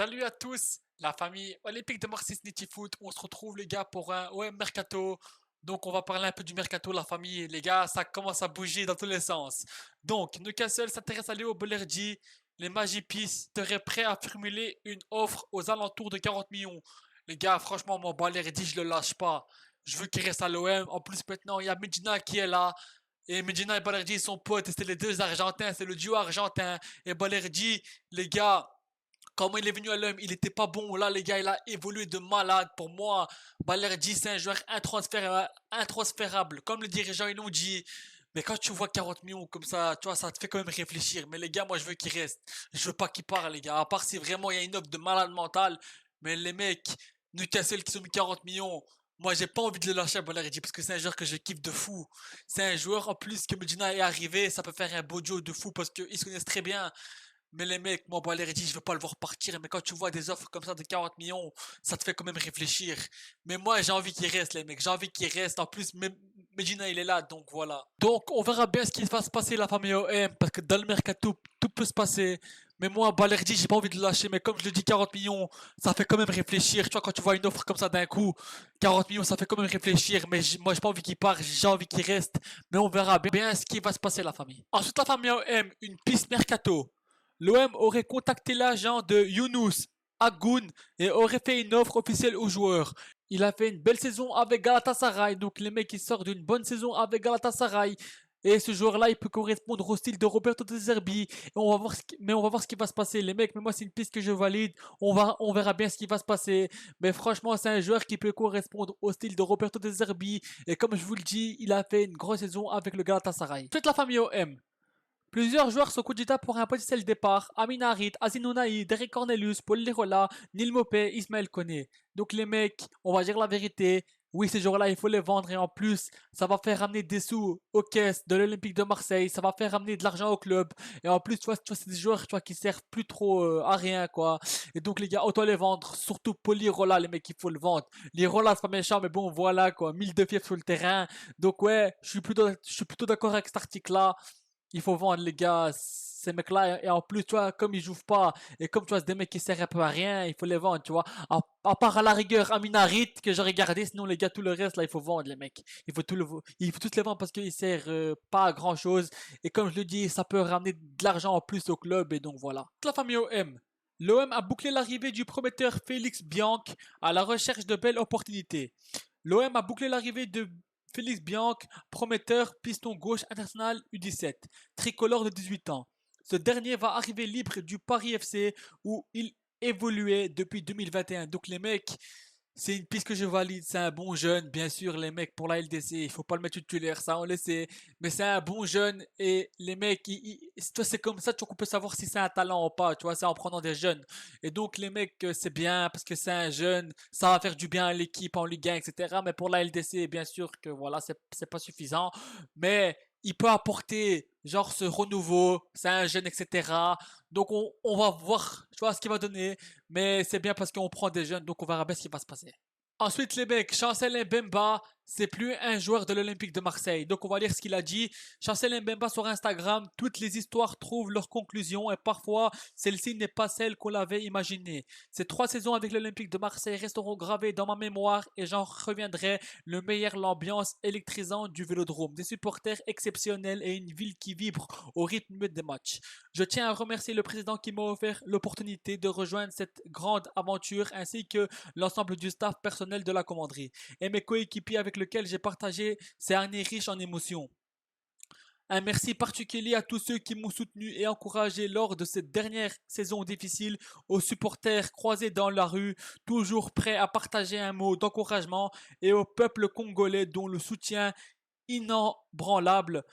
Salut à tous, la famille olympique de Marseille Nity Foot. On se retrouve les gars pour un mercato. Donc on va parler un peu du mercato, la famille. Les gars, ça commence à bouger dans tous les sens. Donc Newcastle s'intéresse à Léo Bolerdi. Les Magpies seraient prêts à formuler une offre aux alentours de 40 millions. Les gars, franchement, mon Bolerdi, je le lâche pas. Je veux qu'il reste à l'OM. En plus, maintenant, il y a Medina qui est là. Et Medina et Balerdi sont potes. Et c'est les deux Argentins. C'est le duo argentin. Et Balerdi, les gars, comment il est venu à l'homme, il était pas bon. Là, les gars, il a évolué de malade. Pour moi, Balerdi, c'est un joueur intransférable. Comme les dirigeants, ils l'ont dit. Mais quand tu vois 40 millions comme ça, tu vois, ça te fait quand même réfléchir. Mais les gars, moi, je veux qu'il reste. Je veux pas qu'il parte, les gars. À part si vraiment il y a une offre de malade mental. Mais les mecs, Newcastle qui sont mis 40 millions. Moi, j'ai pas envie de le lâcher à Balerdi parce que c'est un joueur que je kiffe de fou. C'est un joueur, en plus, que Medina est arrivé. Ça peut faire un beau duo de fou parce qu'ils se connaissent très bien. Mais les mecs, moi, Balerdi, je veux pas le voir partir. Mais quand tu vois des offres comme ça de 40 millions, ça te fait quand même réfléchir. Mais moi, j'ai envie qu'il reste, les mecs. J'ai envie qu'il reste. En plus, Medina, il est là, donc voilà. Donc, on verra bien ce qui va se passer, la famille OM. Parce que dans le mercato, tout peut se passer. Mais moi, Balerdi, j'ai pas envie de le lâcher. Mais comme je le dis, 40 millions, ça fait quand même réfléchir. Tu vois, quand tu vois une offre comme ça d'un coup, 40 millions, ça fait quand même réfléchir. Mais moi, j'ai pas envie qu'il parte. J'ai envie qu'il reste. Mais on verra bien ce qui va se passer, la famille. Ensuite, la famille OM, une piste mercato. L'OM aurait contacté l'agent de Younous Agoun et aurait fait une offre officielle au joueur. Il a fait une belle saison avec Galatasaray, donc les mecs ils sortent d'une bonne saison avec Galatasaray. Et ce joueur-là, il peut correspondre au style de Roberto De Zerbi. Et on va voir mais on va voir ce qui va se passer, les mecs. Mais moi, c'est une piste que je valide. On verra bien ce qui va se passer. Mais franchement, c'est un joueur qui peut correspondre au style de Roberto De Zerbi. Et comme je vous le dis, il a fait une grosse saison avec le Galatasaray. Toute la famille OM. Plusieurs joueurs sont candidats pour un potentiel départ. Amin Harit, Aziz Derek Cornelius, Paul Lirola, Neil Mopé, Ismaël Koné. Donc les mecs, on va dire la vérité. Oui, ces joueurs-là, il faut les vendre et en plus, ça va faire ramener des sous aux caisses de l'Olympique de Marseille. Ça va faire ramener de l'argent au club. Et en plus, tu vois c'est des joueurs, tu vois, qui servent plus trop à rien, quoi. Et donc les gars, autant les vendre. Surtout Paul Lirola, les mecs, il faut le vendre. Lirola, c'est pas méchant, mais bon, voilà, quoi. 1000 de fièvre sur le terrain. Donc ouais, je suis plutôt d'accord avec cet article-là. Il faut vendre les gars, ces mecs-là, et en plus, tu vois, comme ils jouent pas, et comme tu vois, c'est des mecs qui servent un peu à rien, il faut les vendre, tu vois. À part à la rigueur, Aminarit, que j'aurais gardé, sinon les gars, tout le reste, là, il faut vendre, les mecs. Il faut tous les vendre parce qu'ils servent pas à grand chose, et comme je le dis, ça peut ramener de l'argent en plus au club, et donc voilà. La famille OM. L'OM a bouclé l'arrivée du prometteur Félix Bianc à la recherche de belles opportunités. L'OM a bouclé l'arrivée de Félix Bianc, prometteur, piston gauche international U17, tricolore de 18 ans. Ce dernier va arriver libre du Paris FC où il évoluait depuis 2021. Donc les mecs, c'est une piste que je valide. C'est un bon jeune, bien sûr, les mecs pour la LDC. Il faut pas le mettre titulaire, ça on le sait. Mais c'est un bon jeune et les mecs, toi c'est comme ça, tu vois, qu'on peut savoir si c'est un talent ou pas. Tu vois, c'est en prenant des jeunes. Et donc les mecs, c'est bien parce que c'est un jeune, ça va faire du bien à l'équipe en Ligue 1, etc. Mais pour la LDC, bien sûr que voilà, c'est pas suffisant. Mais il peut apporter genre ce renouveau, c'est un jeune, etc. Donc on va voir, tu vois, ce qu'il va donner. Mais c'est bien parce qu'on prend des jeunes, donc on verra bien ce qui va se passer. Ensuite, les mecs, Chancel Mbemba, c'est plus un joueur de l'Olympique de Marseille. Donc, on va lire ce qu'il a dit. Chancel Mbemba sur Instagram, toutes les histoires trouvent leur conclusion et parfois, celle-ci n'est pas celle qu'on l'avait imaginée. Ces 3 saisons avec l'Olympique de Marseille resteront gravées dans ma mémoire et j'en reviendrai le meilleur, l'ambiance électrisante du Vélodrome, des supporters exceptionnels et une ville qui vibre au rythme des matchs. Je tiens à remercier le président qui m'a offert l'opportunité de rejoindre cette grande aventure ainsi que l'ensemble du staff personnel de la commanderie et mes coéquipiers avec lesquels j'ai partagé ces années riches en émotions. Un merci particulier à tous ceux qui m'ont soutenu et encouragé lors de cette dernière saison difficile, aux supporters croisés dans la rue, toujours prêts à partager un mot d'encouragement, et au peuple congolais dont le soutien inébranlable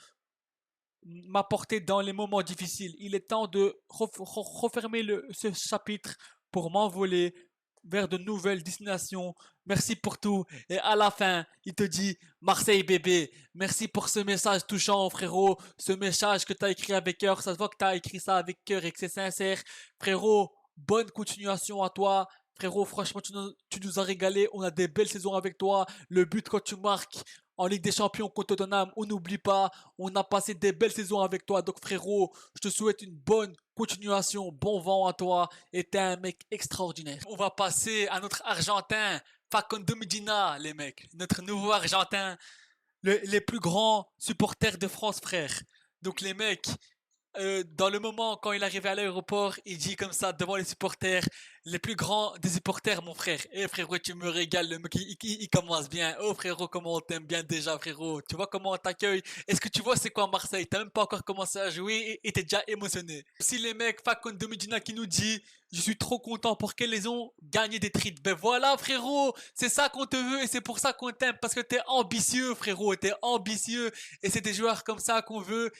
m'apporter dans les moments difficiles. Il est temps de refermer ce chapitre pour m'envoler vers de nouvelles destinations. Merci pour tout. Et à la fin, il te dit Marseille bébé. Merci pour ce message touchant, frérot. Ce message que t'as écrit avec cœur. Ça se voit que t'as écrit ça avec cœur et que c'est sincère. Frérot, bonne continuation à toi. Frérot, franchement, tu nous as régalé. On a des belles saisons avec toi. Le but quand tu marques en Ligue des Champions contre Tottenham, on n'oublie pas. On a passé des belles saisons avec toi. Donc frérot, je te souhaite une bonne continuation, bon vent à toi, et t'es un mec extraordinaire. On va passer à notre Argentin, Facundo Medina, les mecs. Notre nouveau Argentin, les plus grands supporters de France, frère. Donc les mecs, dans le moment quand il arrivait à l'aéroport, il dit comme ça devant les supporters, les plus grands des supporters, mon frère. Eh frérot, tu me régales, le mec, il commence bien. Oh frérot, comment on t'aime bien déjà, frérot. Tu vois comment on t'accueille. Est-ce que tu vois c'est quoi Marseille? T'as même pas encore commencé à jouer et t'es déjà émotionné. Si les mecs, Facundo Medina qui nous dit, je suis trop content pour qu'ils ont gagné des titres. Ben voilà, frérot, c'est ça qu'on te veut et c'est pour ça qu'on t'aime parce que t'es ambitieux, frérot, t'es ambitieux et c'est des joueurs comme ça qu'on veut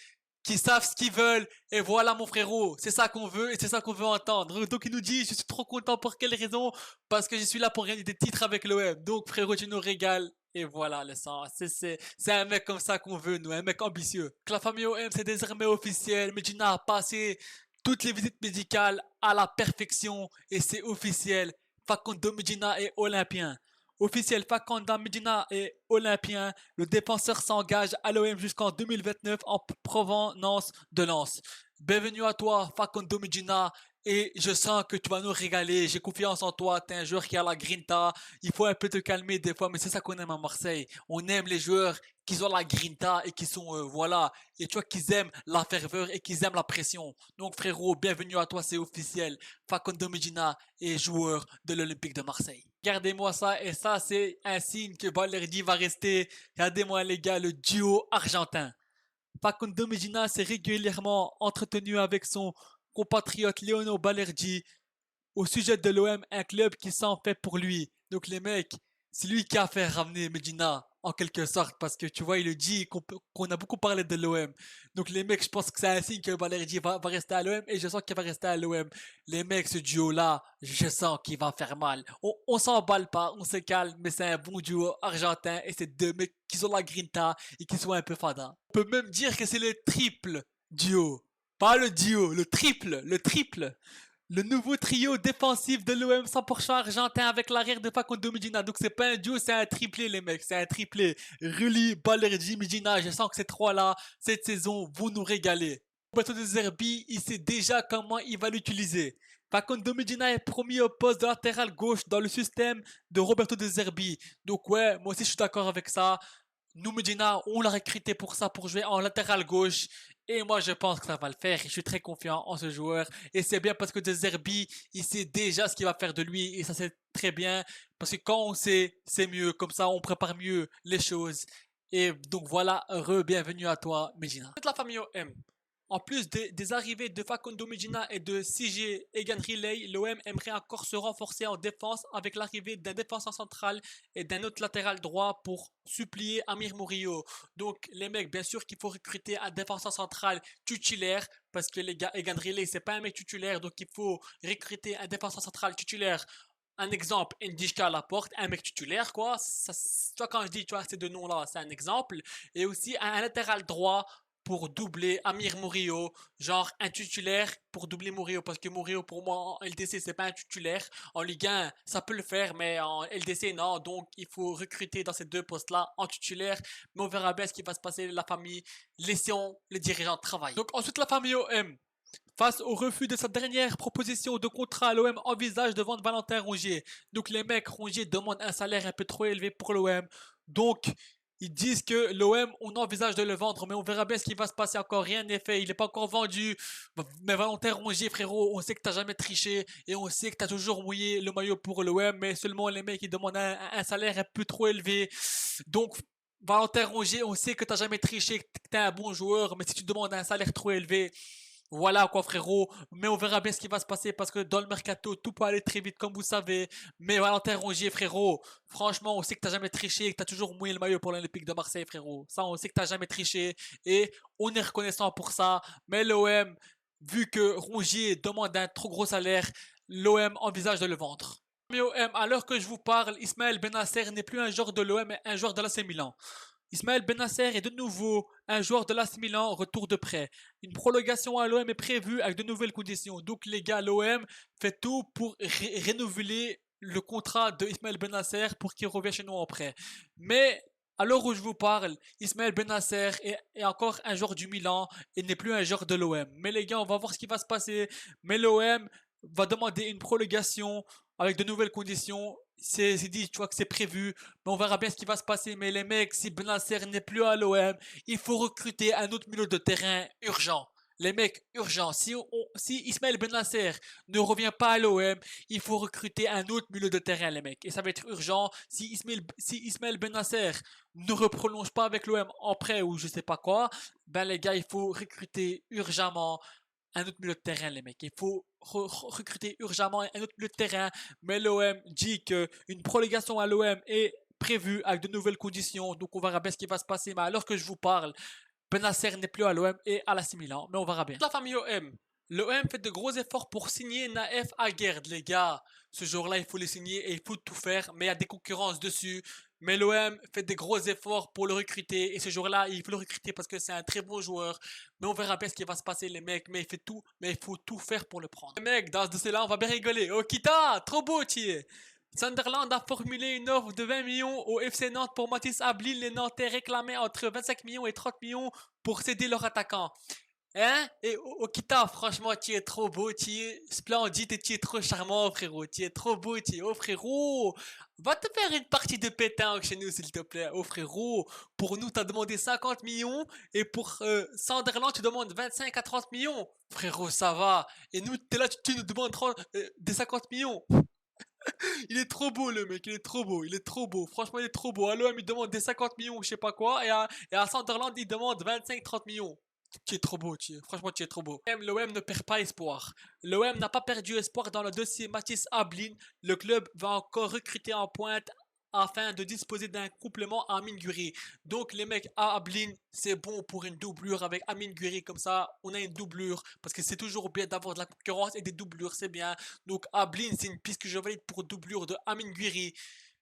qui savent ce qu'ils veulent. Et voilà, mon frérot, c'est ça qu'on veut et c'est ça qu'on veut entendre. Donc, il nous dit, je suis trop content pour quelle raison? Parce que je suis là pour gagner des titres avec l'OM. Donc, frérot, tu nous régales. Et voilà, le sang. C'est un mec comme ça qu'on veut, nous, un mec ambitieux. Que la famille OM, c'est désormais officiel. Medina a passé toutes les visites médicales à la perfection et c'est officiel. Facundo Medina est olympien. Officiel, Facundo Medina est olympien. Le défenseur s'engage à l'OM jusqu'en 2029 en provenance de Lens. Bienvenue à toi, Facundo Medina. Et je sens que tu vas nous régaler. J'ai confiance en toi. T'es un joueur qui a la grinta. Il faut un peu te calmer des fois, mais c'est ça qu'on aime à Marseille. On aime les joueurs qui ont la grinta et qui sont, voilà. Et tu vois qu'ils aiment la ferveur et qu'ils aiment la pression. Donc frérot, bienvenue à toi, c'est officiel. Facundo Medina est joueur de l'Olympique de Marseille. Regardez-moi ça, et ça c'est un signe que Balerdi va rester. Regardez-moi les gars, le duo argentin. Facundo Medina s'est régulièrement entretenu avec son compatriote Leonardo Balerdi au sujet de l'OM, un club qui s'en fait pour lui. Donc les mecs, c'est lui qui a fait ramener Medina en quelque sorte parce que tu vois, il le dit qu'on a beaucoup parlé de l'OM. Donc les mecs, je pense que c'est un signe que Balerdi va rester à l'OM et je sens qu'il va rester à l'OM. Les mecs, ce duo-là, je sens qu'il va faire mal. On s'emballe pas, on se calme, mais c'est un bon duo argentin et c'est deux mecs qui ont la grinta et qui sont un peu fada. On peut même dire que c'est le triple duo. Pas le duo, le triple, le triple. Le nouveau trio défensif de l'OM 100% argentin avec l'arrière de Facundo Medina. Donc c'est pas un duo, c'est un triplé les mecs, c'est un triplé. Rulli, Balerdi, Medina, je sens que ces trois-là, cette saison, vont nous régaler. Roberto De Zerbi, il sait déjà comment il va l'utiliser. Facundo Medina est promis au poste de latéral gauche dans le système de Roberto De Zerbi. Donc ouais, moi aussi je suis d'accord avec ça. Nous, Medina, on l'a recruté pour ça, pour jouer en latéral gauche. Et moi, je pense que ça va le faire. Je suis très confiant en ce joueur. Et c'est bien parce que De Zerbi, il sait déjà ce qu'il va faire de lui. Et ça, c'est très bien. Parce que quand on sait, c'est mieux. Comme ça, on prépare mieux les choses. Et donc voilà, bienvenue à toi, Medina. Toute la famille OM. En plus des arrivées de Facundo Medina et de CJ Egan Riley, l'OM aimerait encore se renforcer en défense avec l'arrivée d'un défenseur central et d'un autre latéral droit pour supplier Amir Murillo. Donc les mecs, bien sûr qu'il faut recruter un défenseur central titulaire parce que les gars, Egan Riley c'est pas un mec titulaire, donc il faut recruter un défenseur central titulaire. Un exemple, Ndishka Laporte, un mec titulaire, quoi. Ça, tu vois, quand je dis, tu vois, ces deux noms-là, c'est un exemple. Et aussi un latéral droit pour doubler Amir Murillo, genre un titulaire pour doubler Murillo, parce que Murillo pour moi en LDC c'est pas un titulaire, en Ligue 1 ça peut le faire mais en LDC non, donc il faut recruter dans ces deux postes là en titulaire, mais on verra bien ce qui va se passer, la famille, laissons les dirigeants travailler. Donc ensuite la famille OM, face au refus de sa dernière proposition de contrat, l'OM envisage de vendre Valentin Rongier. Donc les mecs, Rongier demande un salaire un peu trop élevé pour l'OM. Donc ils disent que l'OM, on envisage de le vendre, mais on verra bien ce qui va se passer. Encore rien n'est fait, il n'est pas encore vendu. Mais Valentin Rongier, frérot, on sait que t'as jamais triché et on sait que t'as toujours mouillé le maillot pour l'OM, mais seulement les mecs ils demandent un salaire un peu trop élevé. Donc Valentin Rongier, on sait que t'as jamais triché, que t'es un bon joueur, mais si tu demandes un salaire trop élevé, voilà quoi frérot, mais on verra bien ce qui va se passer parce que dans le mercato tout peut aller très vite comme vous savez. Mais Valentin Rongier frérot, franchement on sait que t'as jamais triché et que t'as toujours mouillé le maillot pour l'Olympique de Marseille frérot. Ça on sait que t'as jamais triché et on est reconnaissant pour ça. Mais l'OM, vu que Rongier demande un trop gros salaire, l'OM envisage de le vendre. Mais OM, à l'heure que je vous parle, Ismaël Benasser n'est plus un joueur de l'OM mais un joueur de l'AC Milan. Ismaël Benasser est de nouveau un joueur de l'AC Milan, retour de prêt. Une prolongation à l'OM est prévue avec de nouvelles conditions. Donc les gars, l'OM fait tout pour renouveler le contrat de Ismaël Benasser pour qu'il revienne chez nous en prêt. Mais À l'heure où je vous parle, Ismaël Benasser est encore un joueur du Milan et n'est plus un joueur de l'OM. Mais les gars, on va voir ce qui va se passer. Mais l'OM va demander une prolongation avec de nouvelles conditions. C'est dit, tu vois que c'est prévu. Mais on verra bien ce qui va se passer. Mais les mecs, si Benasser n'est plus à l'OM, il faut recruter un autre milieu de terrain urgent. Les mecs, urgent. Si Ismaël Benasser ne revient pas à l'OM, il faut recruter un autre milieu de terrain, les mecs. Et ça va être urgent. Si Ismaël Benasser ne reprolonge pas avec l'OM en prêt ou je sais pas quoi, ben les gars, il faut recruter urgemment un autre milieu de terrain, les mecs. Il faut recruter urgemment un autre milieu de terrain. Mais l'OM dit qu'une prolongation à l'OM est prévue avec de nouvelles conditions. Donc on verra bien ce qui va se passer. Mais alors que je vous parle, Benasser n'est plus à l'OM et à l'AC Milan. Mais on verra bien. La famille OM. L'OM fait de gros efforts pour signer Naef Aguerd, les gars. Ce jour-là, il faut les signer et il faut tout faire. Mais il y a des concurrences dessus. Mais l'OM fait des gros efforts pour le recruter. Et ce jour-là, il faut le recruter parce que c'est un très bon joueur. Mais on verra bien ce qui va se passer, les mecs. Mais il fait tout. Mais il faut tout faire pour le prendre. Les mecs, dans ce dossier-là, on va bien rigoler. Oh, Kita, trop beau, tu es. Sunderland a formulé une offre de 20 millions au FC Nantes pour Mathis Ablil. Les Nantais réclamaient entre 25 millions et 30 millions pour céder leur attaquant. Hein? Et Okita, franchement, tu es trop beau, tu es splendide et tu es trop charmant, frérot. Tu es trop beau, tu es. Oh, frérot, va te faire une partie de pétanque chez nous, s'il te plaît. Oh, frérot, pour nous, t'as demandé 50 millions et pour Sunderland, tu demandes 25 à 30 millions. Frérot, ça va. Et nous, t'es là, tu nous demandes des 50 millions. Il est trop beau le mec, il est trop beau, il est trop beau. Franchement, il est trop beau. À l'OM, il demande des 50 millions ou je sais pas quoi. Et à Sunderland, il demande 25-30 millions. Tu es trop beau, franchement, tu es trop beau. L'OM ne perd pas espoir. L'OM n'a pas perdu espoir dans le dossier Mathis Ablin. Le club va encore recruter en pointe afin de disposer d'un complément à Amin Guri. Donc les mecs à Ablin, c'est bon pour une doublure avec Amin Guri. Comme ça, on a une doublure. Parce que c'est toujours bien d'avoir de la concurrence et des doublures, c'est bien. Donc Ablin, c'est une piste que je valide pour doublure de Amin Guri.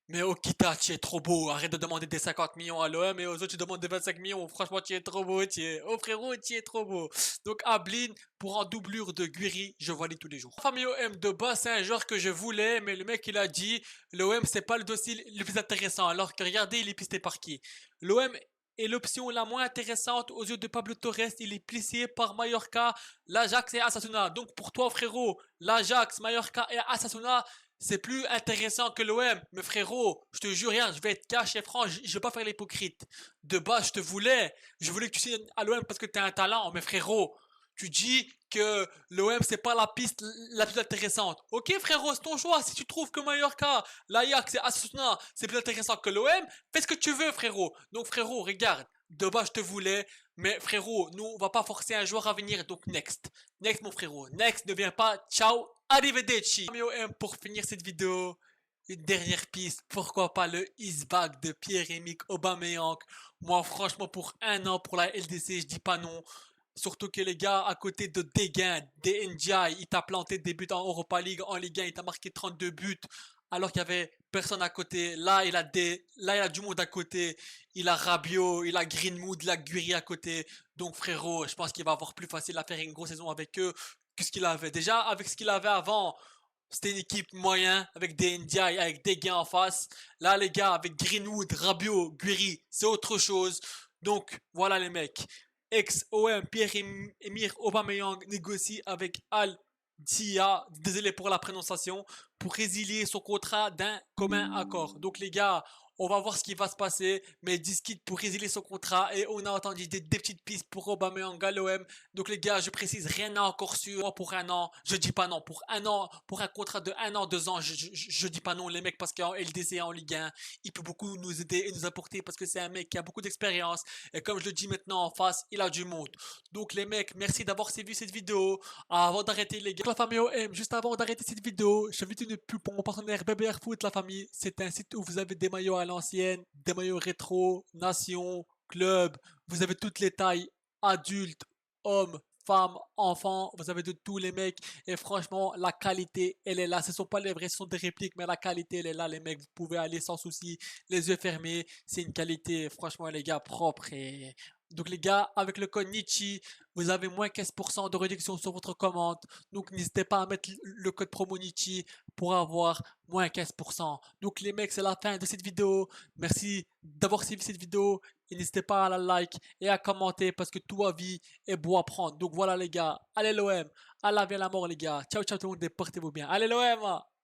Mais Okita, tu es trop beau. Arrête de demander des 50 millions à l'OM et aux autres tu demandes des 25 millions. Franchement, tu es trop beau, tu es. Oh frérot, tu es trop beau. Donc Ablin, pour en doublure de Guiri, je valide tous les jours. Famille OM de bas, c'est un joueur que je voulais, mais le mec il a dit l'OM c'est pas le dossier le plus intéressant. Alors que regardez, il est pisté par qui? L'OM est l'option la moins intéressante aux yeux de Pablo Torres. Il est plissé par Mallorca, l'Ajax et Asasuna. Donc pour toi frérot, l'Ajax, Mallorca et Asasuna, c'est plus intéressant que l'OM. Mais frérot, je te jure rien, je vais être cash et franc, je vais pas faire l'hypocrite. De base, je voulais que tu signes à l'OM parce que t'es un talent. Mais frérot, tu dis que l'OM c'est pas la piste la plus intéressante. Ok frérot, c'est ton choix. Si tu trouves que Mallorca, l'Ajax et Asuna c'est plus intéressant que l'OM, fais ce que tu veux frérot. Donc frérot, regarde, de base je te voulais, mais frérot, nous on va pas forcer un joueur à venir, donc next. Next mon frérot, next ne viens pas, ciao, arrivederci. Pour finir cette vidéo, une dernière piste, pourquoi pas le Isbag de Pierre-Emerick Aubameyang. Moi franchement pour un an pour la LDC, je dis pas non. Surtout que les gars, à côté de Deguin, DNGI, il t'a planté des buts en Europa League, en Ligue 1, il t'a marqué 32 buts, alors qu'il y avait personne à côté. Là, il a du monde à côté. Il a Rabiot, il a Greenwood, il a Guri à côté. Donc frérot, je pense qu'il va avoir plus facile à faire une grosse saison avec eux que ce qu'il avait. Déjà, avec ce qu'il avait avant, c'était une équipe moyen avec des NDI, avec des gains en face. Là, les gars, avec Greenwood, Rabiot, Guri, c'est autre chose. Donc, voilà les mecs. Ex-OM Pierre-Emerick Aubameyang négocie avec Al Dia, désolé pour la prononciation, pour résilier son contrat d'un commun accord. Donc les gars, on va voir ce qui va se passer, mais discute pour résilier son contrat et on a entendu des petites pistes pour Aubameyang à l'OM. Donc les gars, je précise, rien n'a encore sûr pour un an. Je dis pas non pour un an, pour un contrat de un an, 2 ans. Je dis pas non les mecs parce qu'en LDC en Ligue 1, il peut beaucoup nous aider et nous apporter parce que c'est un mec qui a beaucoup d'expérience et comme je le dis maintenant en face, il a du monde. Donc les mecs, merci d'avoir suivi cette vidéo. Avant d'arrêter les gars, la famille OM, juste avant d'arrêter cette vidéo, je vais une pub pour mon partenaire BBR Foot la famille. C'est un site où vous avez des maillots à l'ancienne, des maillots rétro, nation, club, vous avez toutes les tailles, adultes, hommes, femmes, enfants, vous avez de tous les mecs et franchement la qualité elle est là, ce sont pas les vrais, ce sont des répliques mais la qualité elle est là les mecs, vous pouvez aller sans souci, les yeux fermés, c'est une qualité franchement les gars propre et donc les gars, avec le code Nichi, vous avez moins 15% de réduction sur votre commande. Donc n'hésitez pas à mettre le code promo Nichi pour avoir moins 15%. Donc les mecs, c'est la fin de cette vidéo. Merci d'avoir suivi cette vidéo. Et n'hésitez pas à la like et à commenter parce que tout à vie est beau à prendre. Donc voilà les gars, allez l'OM, à la vie à la mort les gars. Ciao ciao tout le monde et portez-vous bien. Allez l'OM!